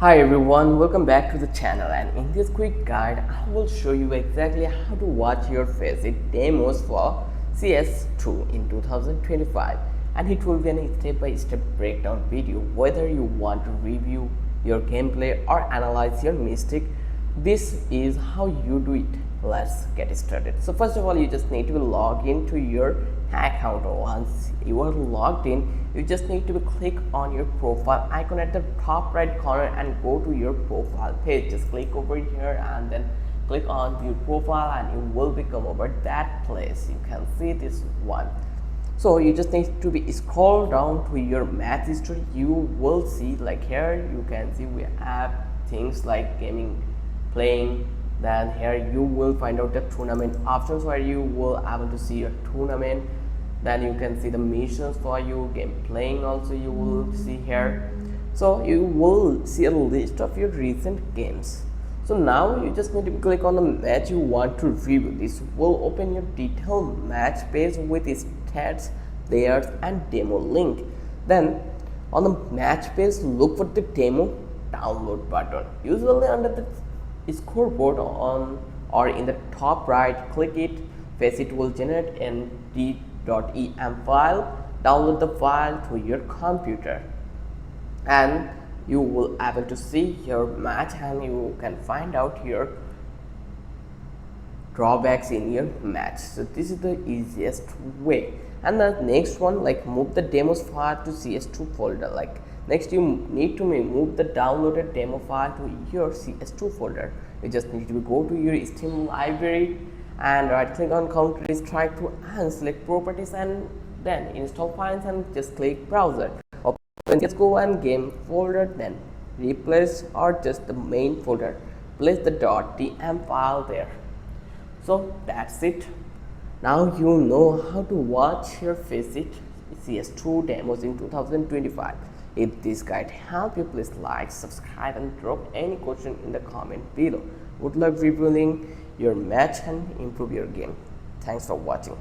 Hi everyone, welcome back to the channel, and in this quick guide I will show you exactly how to watch your Faceit demos for CS2 in 2025, and it will be a step-by-step breakdown video. Whether you want to review your gameplay or analyze your mistake, this is how you do it. Let's get started. So first of all, you just need to log into your account. Once you are logged in, you just need to click on your profile icon at the top right corner and go to your profile page. Just click over here and then click on your profile and you will become over that place. You can see this one. So you just need to be scroll down to your match history. You will see, like here you can see we have things like gaming, playing. Then here you will find out the tournament options where you will able to see your tournament. Then you can see the missions for you, game playing also you will see here. So you will see a list of your recent games. So now you just need to click on the match you want to review. This will open your detailed match page with its stats, players and demo link. Then on the match page, look for the demo download button. Usually under the scoreboard on or in the top right, click it. Faceit will generate an d.em file. Download the file to your computer and you will able to see your match, and you can find out your drawbacks in your match. So this is the easiest way. And the next one, like move the demos file to CS2 folder. Like next you need to move the downloaded demo file to your CS2 folder. You just need to go to your Steam library and right click on Counter Strike to and select properties and then install files and just click browser. Open CSGO and game folder, then replace or just the main folder. Place the .dm file there. So that's it. Now you know how to watch your Faceit CS2 demos in 2025. If this guide helped you, please like, subscribe and drop any question in the comment below. Good luck reviewing your match and improve your game. Thanks for watching.